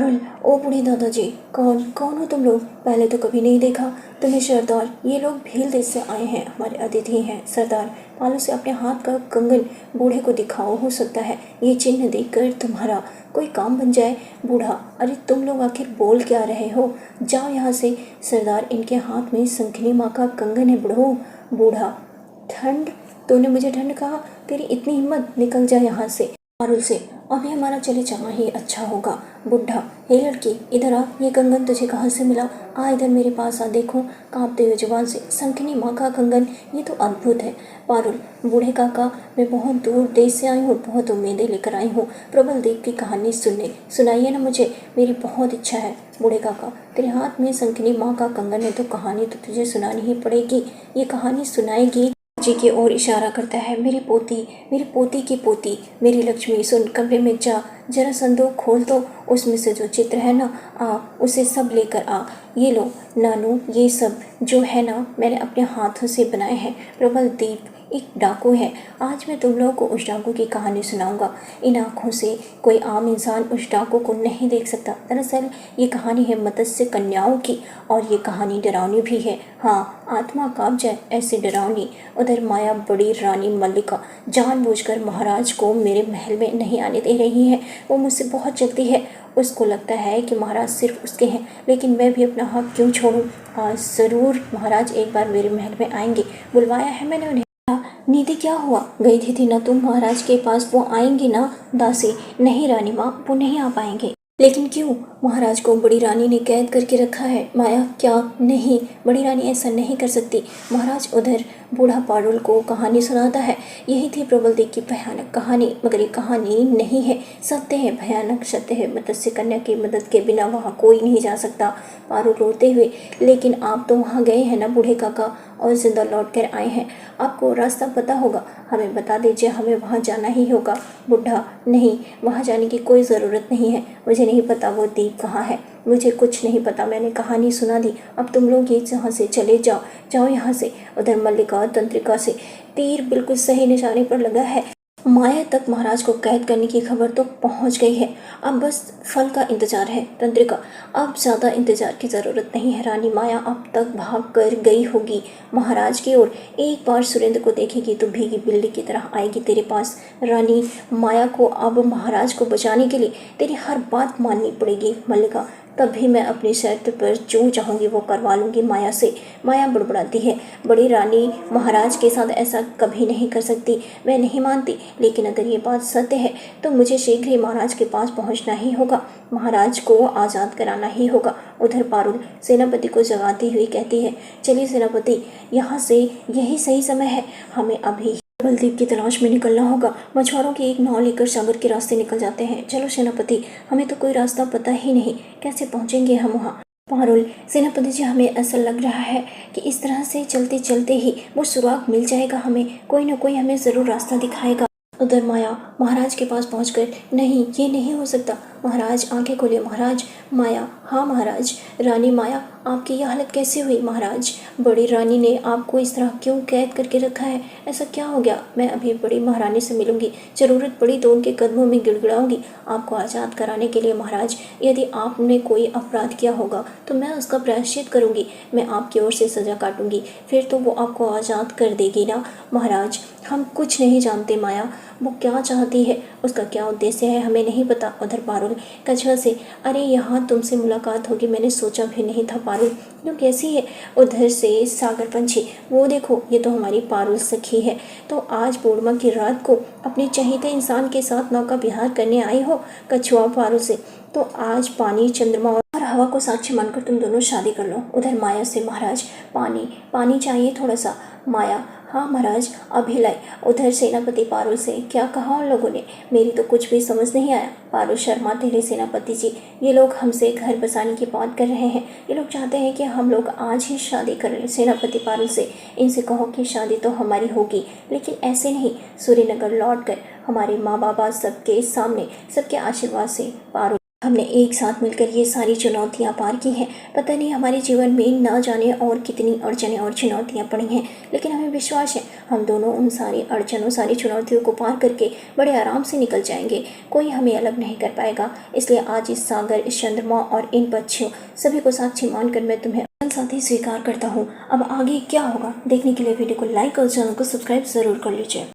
पारुल, ओ बूढ़े दादाजी, कौन कौन हो तुम लोग? पहले तो कभी नहीं देखा तुम्हें सरदार। ये लोग भील देश से आए हैं, हमारे अतिथि हैं सरदार। पालू से अपने हाथ का कंगन बूढ़े को दिखाओ, हो सकता है ये चिन्ह देखकर तुम्हारा कोई काम बन जाए। बूढ़ा, अरे तुम लोग आखिर बोल क्या रहे हो? जाओ यहाँ से। सरदार, इनके हाथ में शंखिनी माँ का कंगन है बुढ़ो। बूढ़ा, ठंड? तूने मुझे ठंड कहा? तेरी इतनी हिम्मत, निकल जा यहाँ से। पारुल से, अभी हमारा चले जाना ही अच्छा होगा। बुढ़ा, हे लड़की इधर आ, ये कंगन तुझे कहाँ से मिला? आ इधर मेरे पास आ, देखो कांपते हुए जुबान से, शंखिनी माँ का कंगन, ये तो अद्भुत है। पारुल, बूढ़े काका, मैं बहुत दूर देश से आई हूँ, बहुत उम्मीदें लेकर आई हूँ प्रबल देव की कहानी सुनने। सुनाइए ना मुझे, मेरी बहुत इच्छा है। बूढ़े काका, तेरे हाथ में शंखिनी माँ का कंगन है तो कहानी तो तुझे सुनानी ही पड़ेगी। ये कहानी सुनाएगी जी की ओर इशारा करता है। मेरी पोती की पोती, मेरी लक्ष्मी, सुन, कमरे में जा, जरा संदूक खोल तो उसमें से जो चित्र है ना, आ उसे सब लेकर आ। ये लो नानू, ये सब जो है ना मैंने अपने हाथों से बनाए हैं। प्रबल दीप एक डाकू है। आज मैं तुम लोगों को उस डाकू की कहानी सुनाऊंगा। इन आँखों से कोई आम इंसान उस डाकू को नहीं देख सकता। दरअसल ये कहानी है मत्स्य कन्याओं की, और ये कहानी डरावनी भी है। हाँ, आत्मा कांप जाए ऐसी डरावनी। उधर माया बड़ी रानी मल्लिका जानबूझकर महाराज को मेरे महल में नहीं आने दे रही है। वो मुझसे बहुत जलती है। उसको लगता है कि महाराज सिर्फ उसके हैं, लेकिन मैं भी अपना हक क्यों छोड़ूं? आज ज़रूर महाराज एक बार मेरे महल में आएंगे, बुलवाया है मैंने उन्हें। निधि, क्या हुआ? गई थी ना तुम महाराज के पास, वो आएंगे ना? दासी, नहीं रानी माँ, वो नहीं आ पाएंगे। लेकिन क्यों? महाराज को बड़ी रानी ने कैद करके रखा है। माया, क्या? नहीं, बड़ी रानी ऐसा नहीं कर सकती। महाराज उधर बूढ़ा पारुल को कहानी सुनाता है। यही थी प्रबल देव की भयानक कहानी, मगर ये कहानी नहीं है, सत्य है, भयानक सत्य है। मत्स्य कन्या की मदद के बिना वहाँ कोई नहीं जा सकता। पारुल रोते हुए, लेकिन आप तो वहाँ गए हैं ना बूढ़े काका, और जिंदा लौट कर आए हैं। आपको रास्ता पता होगा, हमें बता दीजिए, हमें वहाँ जाना ही होगा। बुढ़ा, नहीं, वहाँ जाने की कोई ज़रूरत नहीं है। मुझे नहीं पता वो दीप कहाँ है, मुझे कुछ नहीं पता। मैंने कहानी सुना दी, अब तुम लोग यहाँ से चले जाओ, जाओ यहाँ से। उधर मल्लिका और तंत्रिका से तीर बिल्कुल सही निशाने पर लगा है। माया तक महाराज को कैद करने की खबर तो पहुंच गई है, अब बस फल का इंतजार है। तंत्रिका, अब ज़्यादा इंतजार की ज़रूरत नहीं है। रानी माया अब तक भाग कर गई होगी महाराज की ओर। एक बार सुरेंद्र को देखेगी तो भीगी बिल्ली की तरह आएगी तेरे पास। रानी माया को अब महाराज को बचाने के लिए तेरी हर बात माननी पड़ेगी मल्लिका, तभी मैं अपनी शर्त पर जो चाहूँगी वो करवा लूँगी माया से। माया बुड़बुड़ाती है, बड़ी रानी महाराज के साथ ऐसा कभी नहीं कर सकती, मैं नहीं मानती। लेकिन अगर ये बात सत्य है तो मुझे शीघ्र ही महाराज के पास पहुँचना ही होगा, महाराज को आज़ाद कराना ही होगा। उधर पारुल सेनापति को जगाती हुई कहती है, चलिए सेनापति, यहाँ से यही सही समय है, हमें अभी बलदेव की तलाश में निकलना होगा। मछुआरों की एक नाव लेकर सागर के रास्ते निकल जाते हैं। चलो सेनापति, हमें तो कोई रास्ता पता ही नहीं, कैसे पहुंचेंगे हम वहाँ? पारुल, सेनापति जी, हमें ऐसा लग रहा है कि इस तरह से चलते चलते ही वो सुराग मिल जाएगा, हमें कोई ना कोई हमें ज़रूर रास्ता दिखाएगा। उधर माया महाराज के पास पहुंचकर, नहीं, ये नहीं हो सकता। महाराज आंखें खोलिए महाराज। माया, हाँ महाराज। रानी माया, आपकी यह हालत कैसे हुई महाराज? बड़ी रानी ने आपको इस तरह क्यों कैद करके रखा है? ऐसा क्या हो गया? मैं अभी बड़ी महारानी से मिलूंगी, ज़रूरत पड़ी तो उनके कदमों में गिड़गिड़ाऊंगी आपको आज़ाद कराने के लिए। महाराज, यदि आपने कोई अपराध किया होगा तो मैं उसका प्रायश्चित करूंगी, मैं आपकी ओर से सज़ा काटूंगी, फिर तो वो आपको आज़ाद कर देगी ना। महाराज, हम कुछ नहीं जानते माया, वो क्या चाहती है, उसका क्या उद्देश्य है, हमें नहीं पता। उधर पारुल कछुआ से, अरे यहाँ तुमसे मुलाकात होगी मैंने सोचा भी नहीं था पारुल, तुम कैसी है? उधर से सागर पंछी, वो देखो, ये तो हमारी पारुल सखी है। तो आज पूर्णिमा की रात को अपने चहेते इंसान के साथ नौका विहार करने आई हो? कछुआ पारुल से, तो आज पानी, चंद्रमा और हवा को साक्षी मानकर तुम दोनों शादी कर लो। उधर माया से, महाराज पानी, पानी चाहिए थोड़ा सा। माया, हाँ महाराज, अभी लाए। उधर सेनापति पारुल से, क्या कहा उन लोगों ने? मेरी तो कुछ भी समझ नहीं आया। पारुल शर्माते हुए, सेनापति जी, ये लोग हमसे घर बसाने की बात कर रहे हैं, ये लोग चाहते हैं कि हम लोग आज ही शादी कर लें। सेनापति पारुल से, इनसे कहो कि शादी तो हमारी होगी, लेकिन ऐसे नहीं, सूर्यनगर लौट कर हमारे माँ बाबा सबके सामने, सबके आशीर्वाद से। पारुल, हमने एक साथ मिलकर ये सारी चुनौतियाँ पार की हैं। पता नहीं हमारे जीवन में ना जाने और कितनी अड़चनें और चुनौतियाँ पड़ी हैं, लेकिन हमें विश्वास है हम दोनों उन सारी अड़चनों सारी चुनौतियों को पार करके बड़े आराम से निकल जाएंगे। कोई हमें अलग नहीं कर पाएगा। इसलिए आज इस सागर, इस चंद्रमा और इन पक्षियों सभी को साक्षी मानकर मैं तुम्हें साथी स्वीकार करता हूँ। अब आगे क्या होगा देखने के लिए वीडियो को लाइक और चैनल को सब्सक्राइब ज़रूर कर लीजिए।